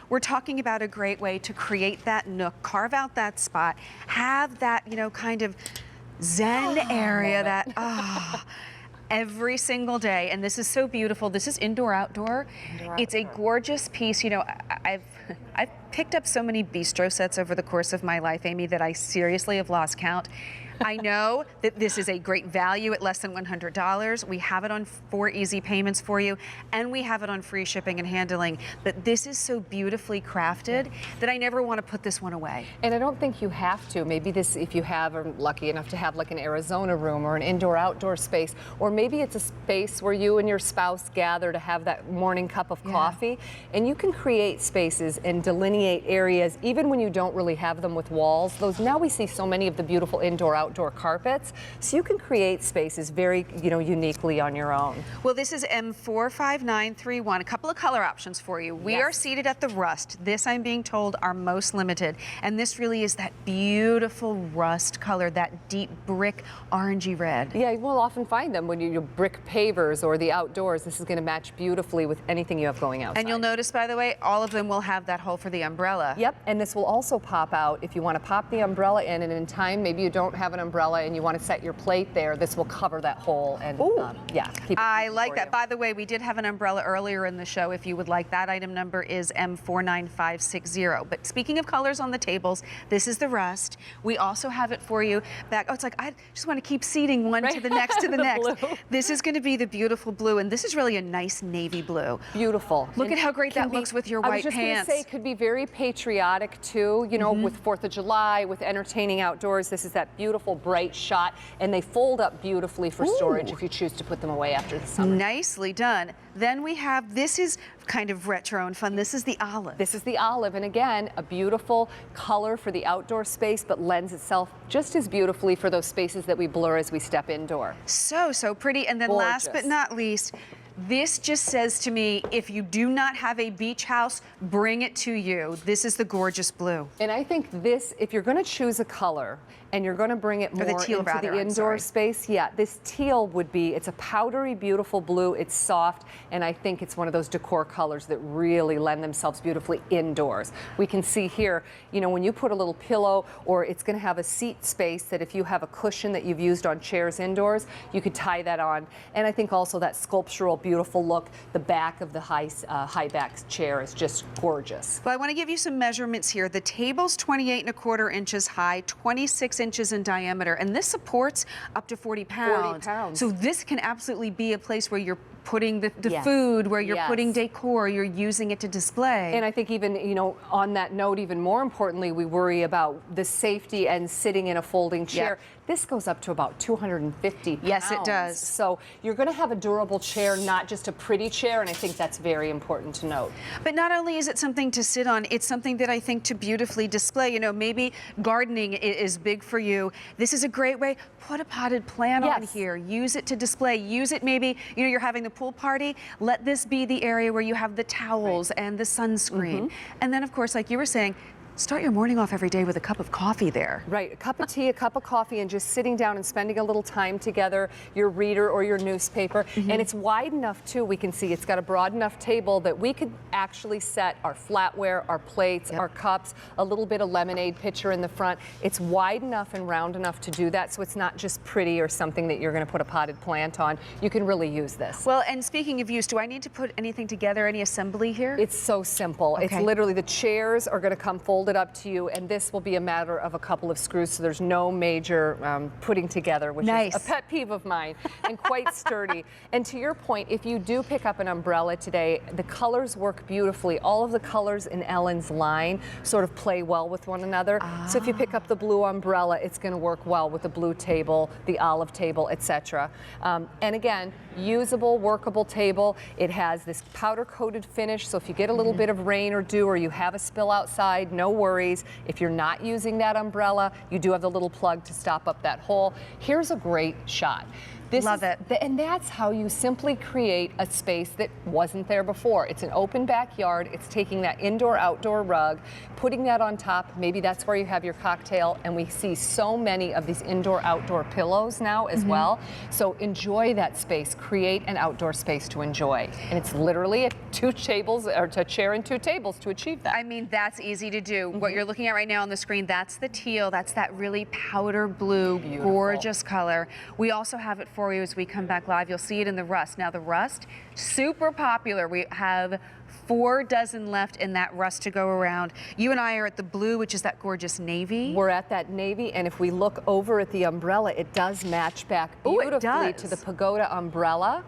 we're talking about a great way to create that nook, carve out that spot, have that, you know, kind of zen area that, every single day. And this is so beautiful. This is indoor-outdoor. It's a gorgeous piece. You know, I've picked up so many Bistro sets over the course of my life, Amy, that I seriously have lost count. I know that this is a great value at less than $100. We have it on 4 easy payments for you, and we have it on free shipping and handling. But this is so beautifully crafted that I never want to put this one away. And I don't think you have to. Maybe this, if you are lucky enough to have like an Arizona room or an indoor-outdoor space, or maybe it's a space where you and your spouse gather to have that morning cup of coffee, and you can create spaces and delineate areas, even when you don't really have them with walls. Those, now we see so many of the beautiful indoor-outdoor carpets, so you can create spaces very, you know, uniquely on your own. Well, this is M45931. A couple of color options for you. We are seated at the rust. This, I'm being told, are most limited, and this really is that beautiful rust color, that deep brick orangey red. Yeah, you will often find them when you brick pavers or the outdoors. This is going to match beautifully with anything you have going outside. And you'll notice, by the way, all of them will have that hole for the umbrella. Yep, and this will also pop out if you want to pop the umbrella in, and in time maybe you don't have an umbrella and you want to set your plate there. This will cover that hole and keep it. I like that. By the way, we did have an umbrella earlier in the show. If you would like, that item number is M49560. But speaking of colors on the tables, this is the rust. We also have it for you back. Oh, it's like I just want to keep seating one to the next to the next. This is going to be the beautiful blue, and this is really a nice navy blue. Beautiful. Look at how great that looks with your white pants. I was just going to say, it could be very patriotic too, you know, with 4th of July, with entertaining outdoors. This is that beautiful bright shot, and they fold up beautifully for storage if you choose to put them away after the summer. Nicely done. Then we have, this is kind of retro and fun. This is the olive. This is the olive, and again, a beautiful color for the outdoor space, but lends itself just as beautifully for those spaces that we blur as we step indoor. So pretty. And then last but not least, this just says to me, if you do not have a beach house, bring it to you. This is the gorgeous blue. And I think this, if you're going to choose a color and you're going to bring it more into the indoor space, this teal would be, it's a powdery, beautiful blue. It's soft, and I think it's one of those decor colors that really lend themselves beautifully indoors. We can see here, you know, when you put a little pillow, or it's going to have a seat space that if you have a cushion that you've used on chairs indoors, you could tie that on. And I think also that sculptural, beautiful look, the back of the high back chair is just gorgeous. Well, I want to give you some measurements here. The table's 28¼ inches high, 26 inches in diameter, and this supports up to 40 pounds. 40 pounds. So this can absolutely be a place where you're putting the food, where you're putting decor, you're using it to display. And I think even, you know, on that note, even more importantly, we worry about the safety and sitting in a folding chair. This goes up to about 250 pounds. Yes, it does. So you're going to have a durable chair, not just a pretty chair, and I think that's very important to note. But not only is it something to sit on, it's something that I think to beautifully display. You know, maybe gardening is big for you. This is a great way. Put a potted plant on here. Use it to display. Use it maybe, you know, you're having the pool party. Let this be the area where you have the towels and the sunscreen. And then, of course, like you were saying, start your morning off every day with a cup of coffee there. Right, a cup of tea, a cup of coffee, and just sitting down and spending a little time together, your reader or your newspaper. And it's wide enough too, we can see it's got a broad enough table that we could actually set our flatware, our plates, our cups, a little bit of lemonade pitcher in the front. It's wide enough and round enough to do that, so it's not just pretty or something that you're going to put a potted plant on. You can really use this. Well, and speaking of use, do I need to put anything together, any assembly here? It's so simple. It's literally the chairs are going to come folded up to you, and this will be a matter of a couple of screws, so there's no major putting together, which is a pet peeve of mine, and quite sturdy. And to your point, if you do pick up an umbrella today, the colors work beautifully. All of the colors in Ellen's line sort of play well with one another. So if you pick up the blue umbrella, it's going to work well with the blue table, the olive table, etc. And again, usable, workable table. It has this powder-coated finish, so if you get a little bit of rain or dew, or you have a spill outside, no worries. If you're not using that umbrella, you do have the little plug to stop up that hole. Here's a great shot. Love it. And that's how you simply create a space that wasn't there before. It's an open backyard. It's taking that indoor-outdoor rug, putting that on top. Maybe that's where you have your cocktail. And we see so many of these indoor-outdoor pillows now as well. So enjoy that space. Create an outdoor space to enjoy. And it's literally two tables, or a chair and two tables to achieve that. I mean, that's easy to do. What you're looking at right now on the screen, that's the teal. That's that really powder blue, gorgeous color. We also have it for you as we come back live. You'll see it in the rust. Now the rust, super popular. We have 4 dozen left in that rust to go around. You and I are at the blue, which is that gorgeous navy. We're at that navy, and if we look over at the umbrella, it does match back beautifully to the pagoda umbrella.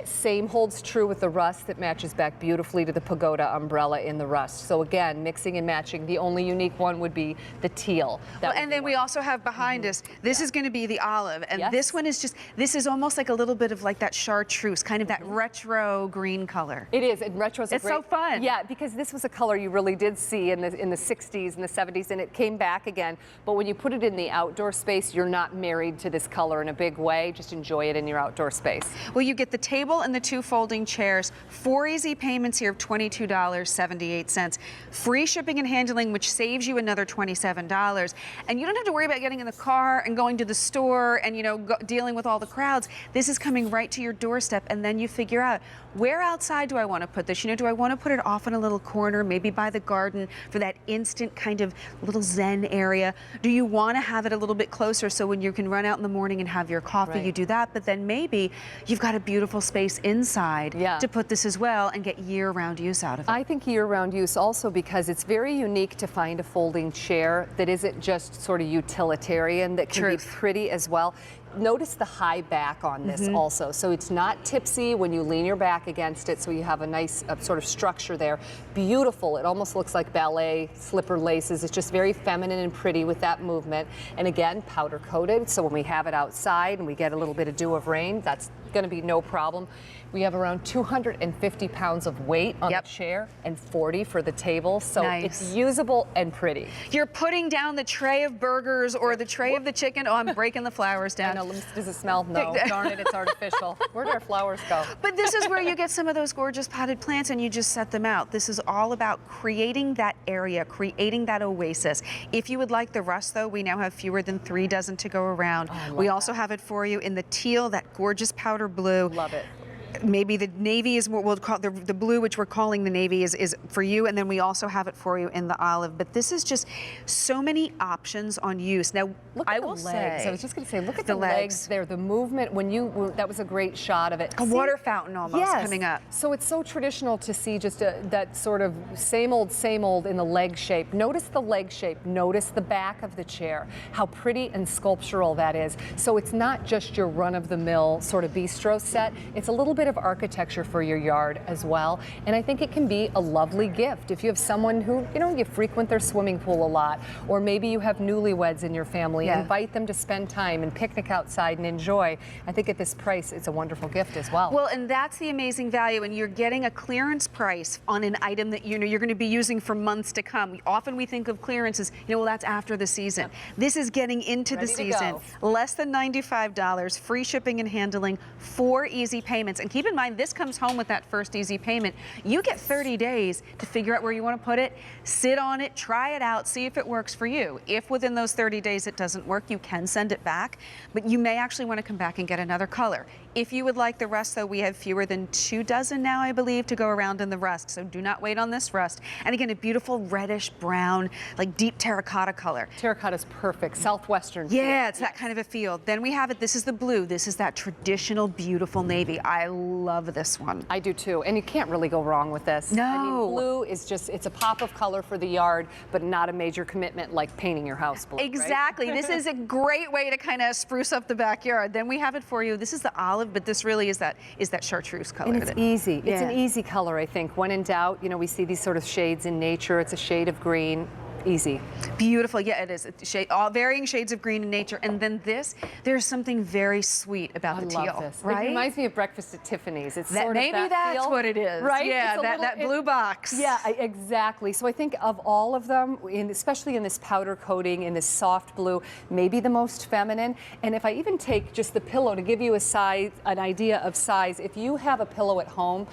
Same holds true with the rust, that matches back beautifully to the pagoda umbrella in the rust. So again, mixing and matching. The only unique one would be the teal. And then we also have behind us, this is going to be the olive, and this one is just, this is almost like a little bit of like that chartreuse, kind of that retro green color. It is, and retro's a It's great, so fun. Yeah, because this was a color you really did see in the 60s and the 70s, and it came back again. But when you put it in the outdoor space, you're not married to this color in a big way. Just enjoy it in your outdoor space. Well, you get the table and the 2 folding chairs, 4 easy payments here of $22.78. Free shipping and handling, which saves you another $27. And you don't have to worry about getting in the car and going to the store and, you know, dealing with all the crowds. This is coming right to your doorstep, and then you figure out, where outside do I want to put this? You know, do I want to put it off in a little corner, maybe by the garden for that instant kind of little zen area? Do you want to have it a little bit closer so when you can run out in the morning and have your coffee, you do that? But then maybe you've got a beautiful space inside to put this as well and get year-round use out of it. I think year-round use also because it's very unique to find a folding chair that isn't just sort of utilitarian, that can be pretty as well. Notice the high back on this also. So it's not tipsy when you lean your back against it, so you have a nice sort of structure there. Beautiful. It almost looks like ballet slipper laces. It's just very feminine and pretty with that movement. And again, powder coated, so when we have it outside and we get a little bit of dew of rain, that's going to be no problem. We have around 250 pounds of weight on the chair and 40 for the table, so it's usable and pretty. You're putting down the tray of burgers or the tray of the chicken. Oh, I'm breaking the flowers down. I know, does it smell? No, darn it, it's artificial. Where did our flowers go? But this is where you get some of those gorgeous potted plants and you just set them out. This is all about creating that area, creating that oasis. If you would like the rust, though, we now have fewer than 3 dozen to go around. We also have it for you in the teal, that gorgeous powder blue. Love it. Maybe the navy is what we'll call the blue, which we're calling the navy, is for you, and then we also have it for you in the olive. But this is just so many options on use. Now, look at I the will legs. say, I was just going to say, look at the legs there, the movement. When that was a great shot of it. A water fountain almost coming up. So it's so traditional to see just that sort of same old in the leg shape. Notice the leg shape. Notice the back of the chair. How pretty and sculptural that is. So it's not just your run-of-the-mill sort of bistro set. It's a little bit of architecture for your yard as well, and I think it can be a lovely gift if you have someone who, you know, you frequent their swimming pool a lot, or maybe you have newlyweds in your family. Invite them to spend time and picnic outside and enjoy. I think at this price, it's a wonderful gift as well. Well, and that's the amazing value, and you're getting a clearance price on an item that you know you're going to be using for months to come. Often we think of clearance as, you know, well, that's after the season. This is getting into the season. Less than $95, free shipping and handling, 4 easy payments, and keep in mind, this comes home with that first easy payment. You get 30 days to figure out where you want to put it, sit on it, try it out, see if it works for you. If within those 30 days it doesn't work, you can send it back, but you may actually want to come back and get another color. If you would like the rust, though, we have fewer than 2 dozen now, I believe, to go around in the rust, so do not wait on this rust. And again, a beautiful reddish brown, like deep terracotta color. Terracotta is perfect, southwestern. Yeah, it's that kind of a feel. Then we have it, this is the blue. This is that traditional, beautiful navy. I love this one. I do too, and you can't really go wrong with this. No. I mean, blue is just, it's a pop of color for the yard, but not a major commitment like painting your house blue. Exactly. Right? This is a great way to kind of spruce up the backyard. Then we have it for you. This is the olive, but this really is that chartreuse color. And it's easy. It's an easy color, I think. When in doubt, you know, we see these sort of shades in nature. It's a shade of green. Easy. Beautiful, yeah, it is. All varying shades of green in nature, and then this. There's something very sweet about the teal, I love this. right? It reminds me of Breakfast at Tiffany's. It's sort Maybe of that that's feel, what it is, right? Yeah, that blue box. Yeah, exactly. So I think of all of them, especially in this powder coating, in this soft blue, maybe the most feminine. And if I even take just the pillow to give you an idea of size, if you have a pillow at home,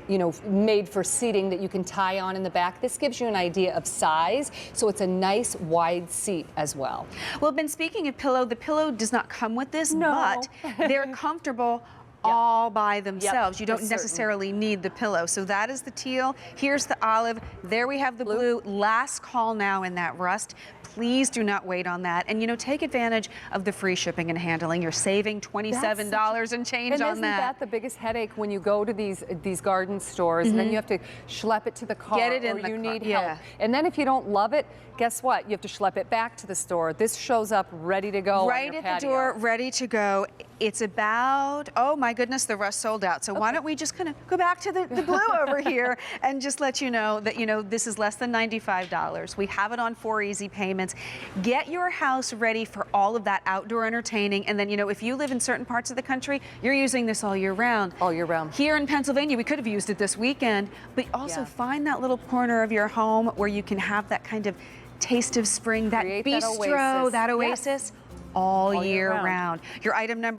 you know, made for seating that you can tie on in the back, this gives you an idea of size. So it's a nice wide seat as well. Well, Ben, speaking of pillow, the pillow does not come with this, No. but they're comfortable all by themselves. You don't necessarily need the pillow. So that is the teal. Here's the olive. There we have the blue. Last call now in that rust. Please do not wait on that. And, you know, take advantage of the free shipping and handling. You're saving $27 and change on that. And isn't that the biggest headache when you go to these garden stores and then you have to schlep it to the car, Get it in or the you car. need help. And then if you don't love it, guess what? You have to schlep it back to the store. This shows up ready to go right on your at the door, ready to go. It's about, oh my goodness, the rust sold out. So why don't we just kind of go back to the blue over here and just let you know that, you know, this is less than $95. We have it on 4 easy payments. Get your house ready for all of that outdoor entertaining. And then, you know, if you live in certain parts of the country, you're using this all year round. All year round. Here in Pennsylvania, we could have used it this weekend, but also find that little corner of your home where you can have that kind of taste of spring, that bistro, that oasis, all year round. Your item number